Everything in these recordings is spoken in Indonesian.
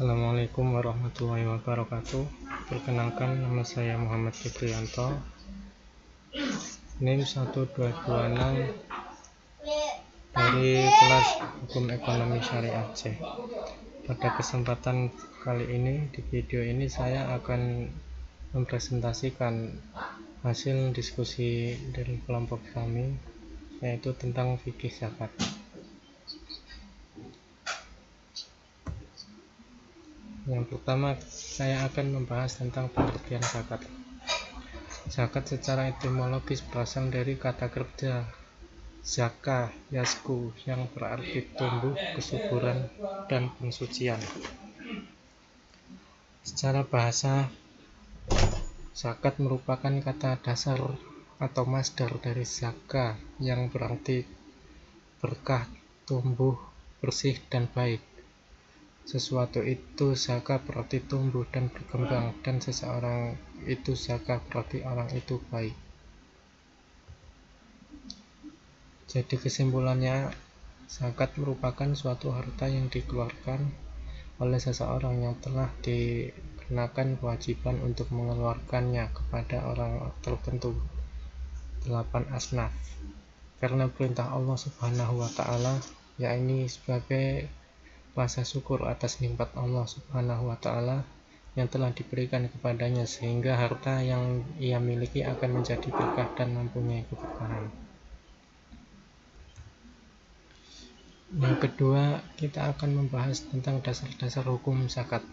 Assalamualaikum warahmatullahi wabarakatuh. Perkenalkan, nama saya Muhammad Fitrianto, NIM 1226 dari kelas Hukum Ekonomi Syariah C. Pada kesempatan kali ini, di video ini saya akan mempresentasikan hasil diskusi dari kelompok kami, yaitu tentang fikih zakat. Yang pertama, saya akan membahas tentang pengertian zakat. Zakat secara etimologis berasal dari kata kerja zaka yasku yang berarti tumbuh, kesuburan, dan pensucian. Secara bahasa, zakat merupakan kata dasar atau masdar dari zaka yang berarti berkah, tumbuh, bersih, dan baik. Sesuatu itu zaka berarti tumbuh dan berkembang, dan seseorang itu zaka berarti orang itu baik. Jadi kesimpulannya, zakat merupakan suatu harta yang dikeluarkan oleh seseorang yang telah dikenakan kewajiban untuk mengeluarkannya kepada orang tertentu, 8 asnaf, karena perintah Allah Subhanahu wa Ta'ala, yakni sebagai rasa syukur atas nikmat Allah Subhanahu wa Ta'ala yang telah diberikan kepadanya, sehingga harta yang ia miliki akan menjadi berkah dan mempunyai keberkahan. Yang kedua, kita akan membahas tentang dasar-dasar hukum zakat.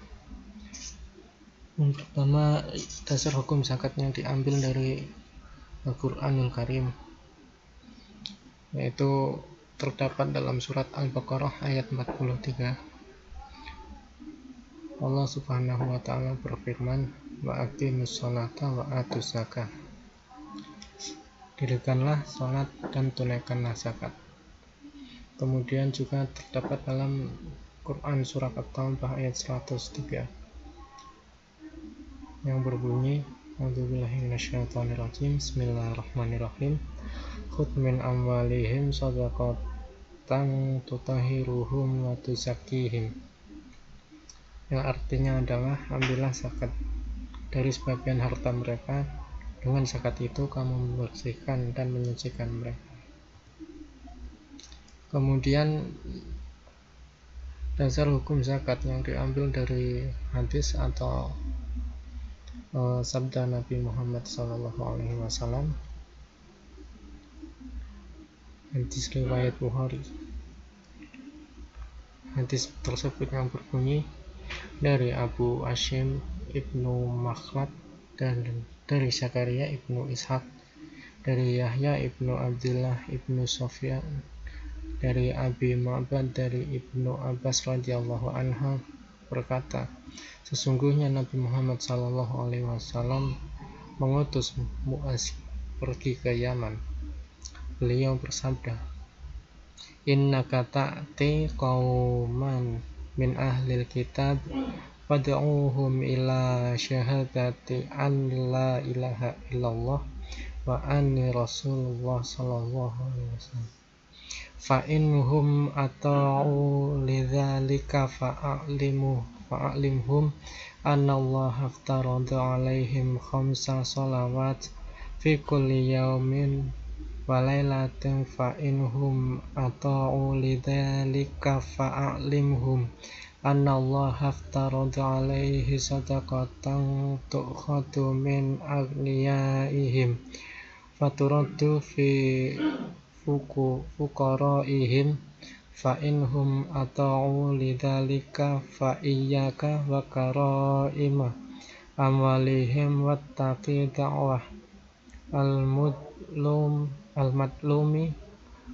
Yang pertama, dasar hukum zakat yang diambil dari Al-Quranul Karim, yaitu terdapat dalam surat Al-Baqarah ayat 43. Allah Subhanahu wa Ta'ala berfirman, wa aqimus sholata wa atuz zakah. Dirikanlah salat dan tunaikanlah zakat. Kemudian juga terdapat dalam Quran surat At-Taubah ayat 103 yang berbunyi, a'udzubillahi minasyaitonirrajim, bismillahirrahmanirrahim, khudh min amwalihim shadaqatan tutahhiruhum wa tuzakkihim, yang artinya adalah ambillah zakat dari sebagian harta mereka, dengan zakat itu kamu membersihkan dan menyucikan mereka. Kemudian dasar hukum zakat yang diambil dari hadis atau sabda Nabi Muhammad SAW, hadis riwayat Bukhari. Hadis tersebut yang berbunyi, dari Abu Hashim ibnu Makhlad dan dari Zakaria ibnu Ishaq, dari Yahya ibnu Abdullah ibnu Sofyan, dari Abi Ma'bad dari Ibnu Abbas radhiyallahu anhu berkata, sesungguhnya Nabi Muhammad SAW mengutus Mu'adz pergi ke Yaman. Beliau bersabda, innaka ta'ti qauman min ahlil kitab fad'uhum ila syahadati an la ilaha illallah wa anni rasulullah sallallahu alaihi wasallam, fa inhum ata'u lidzalika fa'alimhum annallaha aftarada alaihim khamsa shalawat fi kulli yaumin wa lailatin, fa inhum ata'u lidzalika fa'alimhum annallaha aftarada alaihi sadaqatan tu'khadu min aghniyaihim faturaddu fi fuqaraihim, fa inhum ata'u lidzalika fa iyyaka wa karaima amwalihim wattaqi da'wah al-madlumi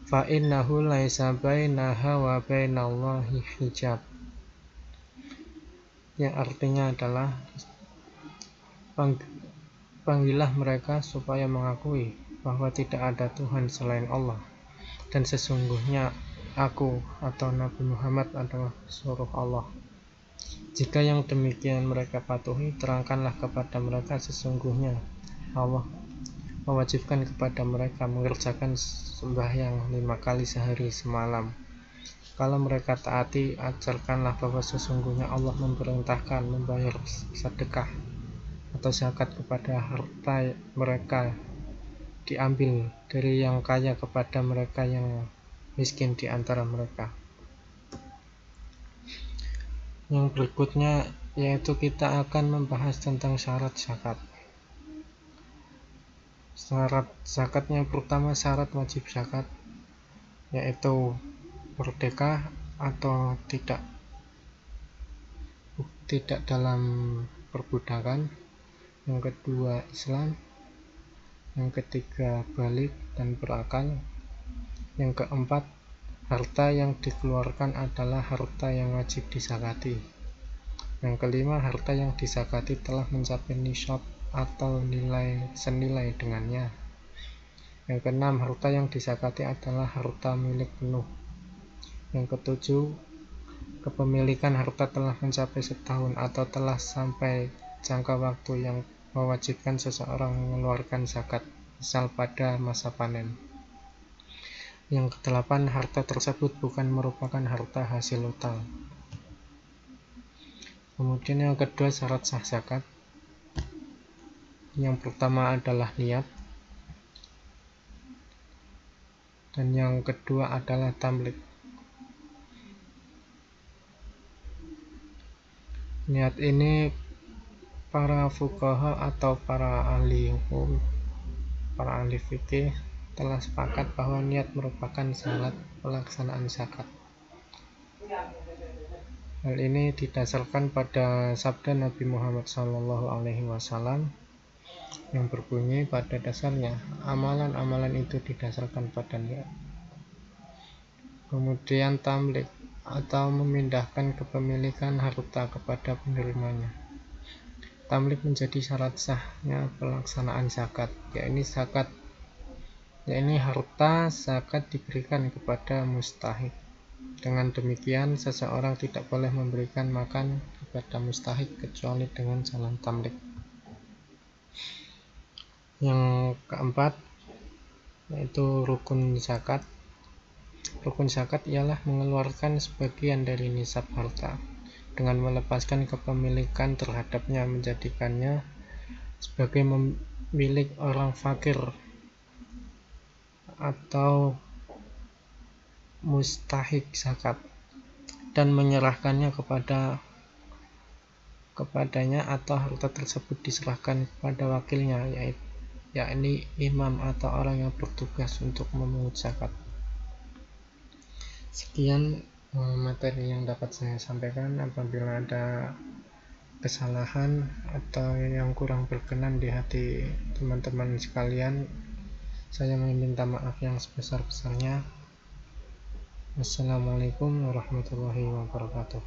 fa innahu laisa bainaha wa bainallahi hijab, yang artinya adalah panggillah mereka supaya mengakui bahwa tidak ada Tuhan selain Allah, dan sesungguhnya aku atau Nabi Muhammad adalah suruh Allah. Jika yang demikian mereka patuhi, terangkanlah kepada mereka sesungguhnya Allah mewajibkan kepada mereka mengerjakan sembahyang 5 kali sehari semalam, Kalau mereka taati, ajarkanlah bahwa sesungguhnya Allah memerintahkan membayar sedekah atau zakat kepada harta mereka diambil dari yang kaya kepada mereka yang miskin di antara mereka. Yang berikutnya yaitu kita akan membahas tentang syarat zakat. Syarat zakat yang pertama, syarat wajib zakat, yaitu merdeka atau tidak dalam perbudakan. Yang kedua, Islam. Yang ketiga, balik dan berakal. Yang keempat, harta yang dikeluarkan adalah harta yang wajib dizakati. Yang kelima, harta yang dizakati telah mencapai nisab atau nilai senilai dengannya. Yang keenam, harta yang dizakati adalah harta milik penuh. Yang ketujuh, kepemilikan harta telah mencapai setahun atau telah sampai jangka waktu yang mewajibkan seseorang mengeluarkan zakat, misal pada masa panen. Yang kedelapan, harta tersebut bukan merupakan harta hasil utang. Kemudian yang kedua, syarat sah zakat. Yang pertama adalah niat, dan yang kedua adalah tamlik. Niat ini para fuqaha atau para ahli hukum, para ahli fikih telah sepakat bahwa niat merupakan syarat pelaksanaan zakat. Hal ini didasarkan pada sabda Nabi Muhammad SAW yang berbunyi, pada dasarnya amalan-amalan itu didasarkan pada niat. Kemudian tamlik atau memindahkan kepemilikan harta kepada penerimanya. Tamlik menjadi syarat sahnya pelaksanaan zakat, yakni harta zakat diberikan kepada mustahik. Dengan demikian, seseorang tidak boleh memberikan makan kepada mustahik kecuali dengan jalan tamlik. Yang keempat yaitu rukun zakat. Rukun zakat ialah mengeluarkan sebagian dari nisab harta dengan melepaskan kepemilikan terhadapnya, menjadikannya sebagai milik orang fakir atau mustahik zakat dan menyerahkannya kepadanya atau harta tersebut diserahkan kepada wakilnya, yakni imam atau orang yang bertugas untuk memungut zakat. Sekian materi yang dapat saya sampaikan. Apabila ada kesalahan atau yang kurang berkenan di hati teman-teman sekalian, saya meminta maaf yang sebesar-besarnya. Wassalamualaikum warahmatullahi wabarakatuh.